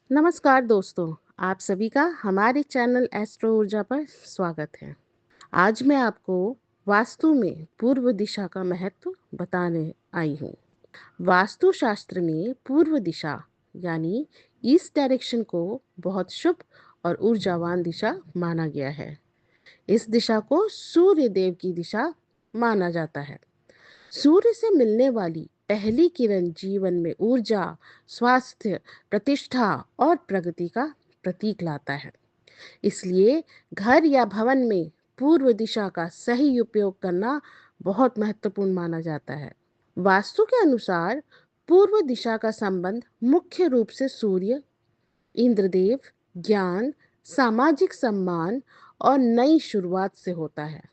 नमस्कार दोस्तों, आप सभी का हमारे चैनल एस्ट्रो ऊर्जा पर स्वागत है। आज मैं आपको वास्तु में पूर्व दिशा का महत्व बताने आई हूँ। वास्तु शास्त्र में पूर्व दिशा यानी ईस्ट डायरेक्शन को बहुत शुभ और ऊर्जावान दिशा माना गया है। इस दिशा को सूर्य देव की दिशा माना जाता है। सूर्य से मिलने वाली पहली किरण जीवन में ऊर्जा, स्वास्थ्य, प्रतिष्ठा और प्रगति का प्रतीक लाता है। इसलिए घर या भवन में पूर्व दिशा का सही उपयोग करना बहुत महत्वपूर्ण माना जाता है। वास्तु के अनुसार पूर्व दिशा का संबंध मुख्य रूप से सूर्य, इंद्रदेव, ज्ञान, सामाजिक सम्मान और नई शुरुआत से होता है।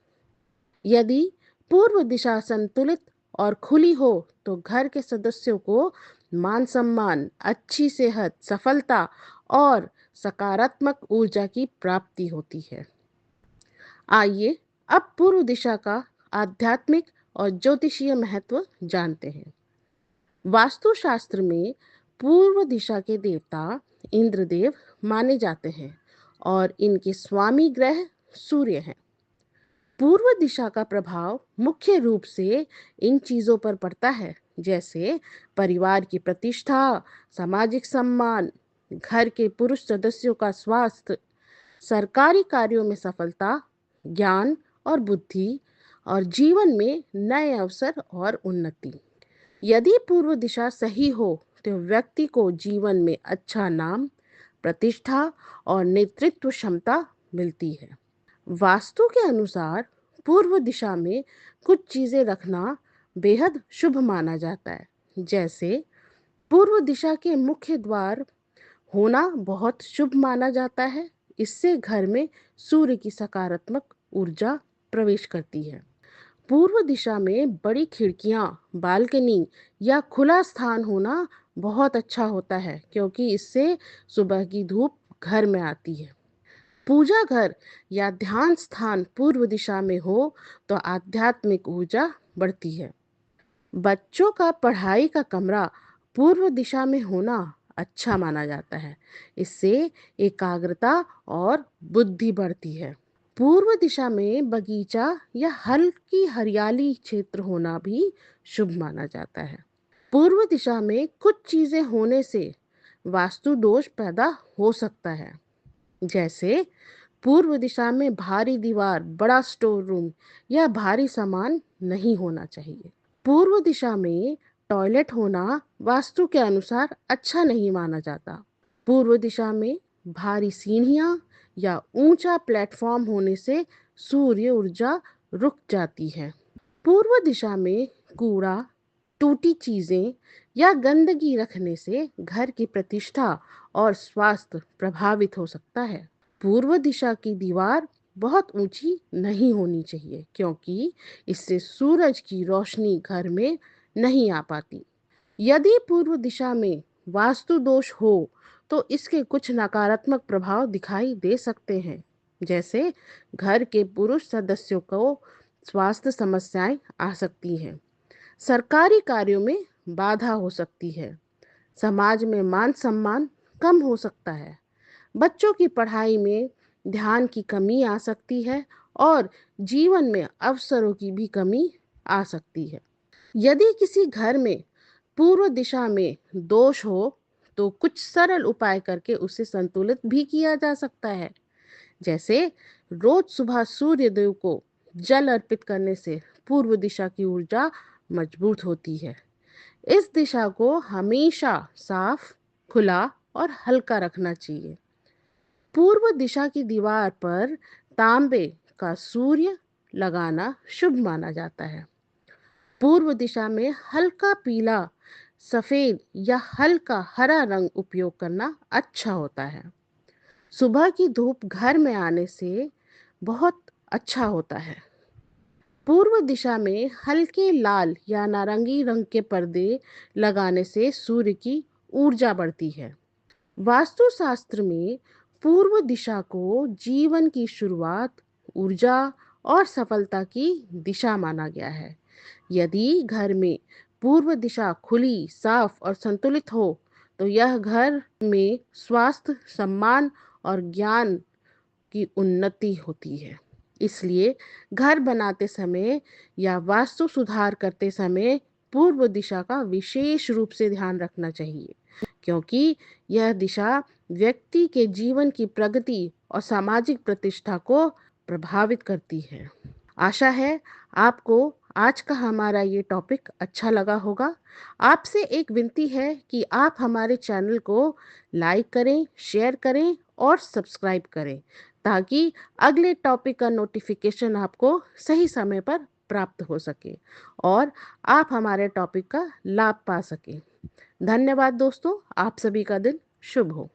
यदि पूर्व दिशा संतुलित और खुली हो तो घर के सदस्यों को मान सम्मान, अच्छी सेहत, सफलता और सकारात्मक ऊर्जा की प्राप्ति होती है। आइए अब पूर्व दिशा का आध्यात्मिक और ज्योतिषीय महत्व जानते हैं। वास्तुशास्त्र में पूर्व दिशा के देवता इंद्रदेव माने जाते हैं और इनके स्वामी ग्रह सूर्य हैं। पूर्व दिशा का प्रभाव मुख्य रूप से इन चीजों पर पड़ता है, जैसे परिवार की प्रतिष्ठा, सामाजिक सम्मान, घर के पुरुष सदस्यों का स्वास्थ्य, सरकारी कार्यों में सफलता, ज्ञान और बुद्धि, और जीवन में नए अवसर और उन्नति। यदि पूर्व दिशा सही हो तो व्यक्ति को जीवन में अच्छा नाम, प्रतिष्ठा और नेतृत्व क्षमता मिलती है। वास्तु के अनुसार पूर्व दिशा में कुछ चीजें रखना बेहद शुभ माना जाता है, जैसे पूर्व दिशा के मुख्य द्वार होना बहुत शुभ माना जाता है। इससे घर में सूर्य की सकारात्मक ऊर्जा प्रवेश करती है। पूर्व दिशा में बड़ी खिड़कियां, बालकनी या खुला स्थान होना बहुत अच्छा होता है, क्योंकि इससे सुबह की धूप घर में आती है। पूजा घर या ध्यान स्थान पूर्व दिशा में हो तो आध्यात्मिक ऊर्जा बढ़ती है। बच्चों का पढ़ाई का कमरा पूर्व दिशा में होना अच्छा माना जाता है। इससे एकाग्रता और बुद्धि बढ़ती है। पूर्व दिशा में बगीचा या हल्की हरियाली क्षेत्र होना भी शुभ माना जाता है। पूर्व दिशा में कुछ चीजें होने से वास्तु दोष पैदा हो सकता है, जैसे पूर्व दिशा में भारी दीवार, बड़ा स्टोर रूम या भारी सामान नहीं होना चाहिए। पूर्व दिशा में टॉयलेट होना वास्तु के अनुसार अच्छा नहीं माना जाता। पूर्व दिशा में भारी सीढ़ियां या ऊंचा प्लेटफॉर्म होने से सूर्य ऊर्जा रुक जाती है। पूर्व दिशा में कूड़ा, टूटी चीजें या गंदगी रखने से घर की प्रतिष्ठा और स्वास्थ्य प्रभावित हो सकता है। पूर्व दिशा की दीवार बहुत ऊंची नहीं होनी चाहिए, क्योंकि इससे सूरज की रोशनी घर में नहीं आ पाती। यदि पूर्व दिशा में वास्तु दोष हो तो इसके कुछ नकारात्मक प्रभाव दिखाई दे सकते हैं, जैसे घर के पुरुष सदस्यों को स्वास्थ्य समस्याएं आ सकती हैं, सरकारी कार्यों में बाधा हो सकती है, समाज में मान सम्मान कम हो सकता है, बच्चों की पढ़ाई में ध्यान की कमी आ सकती है और जीवन में अवसरों की भी कमी आ सकती है। यदि किसी घर में पूर्व दिशा में दोष हो तो कुछ सरल उपाय करके उसे संतुलित भी किया जा सकता है, जैसे रोज सुबह सूर्य देव को जल अर्पित करने से पूर्व दिशा की ऊर्जा मजबूत होती है। इस दिशा को हमेशा साफ, खुला और हल्का रखना चाहिए। पूर्व दिशा की दीवार पर तांबे का सूर्य लगाना शुभ माना जाता है। पूर्व दिशा में हल्का पीला, सफेद या हल्का हरा रंग उपयोग करना अच्छा होता है। सुबह की धूप घर में आने से बहुत अच्छा होता है। पूर्व दिशा में हल्के लाल या नारंगी रंग के पर्दे लगाने से सूर्य की ऊर्जा बढ़ती है। वास्तुशास्त्र में पूर्व दिशा को जीवन की शुरुआत, ऊर्जा और सफलता की दिशा माना गया है। यदि घर में पूर्व दिशा खुली, साफ और संतुलित हो तो यह घर में स्वास्थ्य, सम्मान और ज्ञान की उन्नति होती है। इसलिए घर बनाते समय या वास्तु सुधार करते समय पूर्व दिशा का विशेष रूप से ध्यान रखना चाहिए, क्योंकि यह दिशा व्यक्ति के जीवन की प्रगति और सामाजिक प्रतिष्ठा को प्रभावित करती है। आशा है आपको आज का हमारा ये टॉपिक अच्छा लगा होगा। आपसे एक विनती है कि आप हमारे चैनल को लाइक करें, शेयर करें और सब्सक्राइब करें, ताकि अगले टॉपिक का नोटिफिकेशन आपको सही समय पर प्राप्त हो सके और आप हमारे टॉपिक का लाभ पा सकें। धन्यवाद दोस्तों, आप सभी का दिन शुभ हो।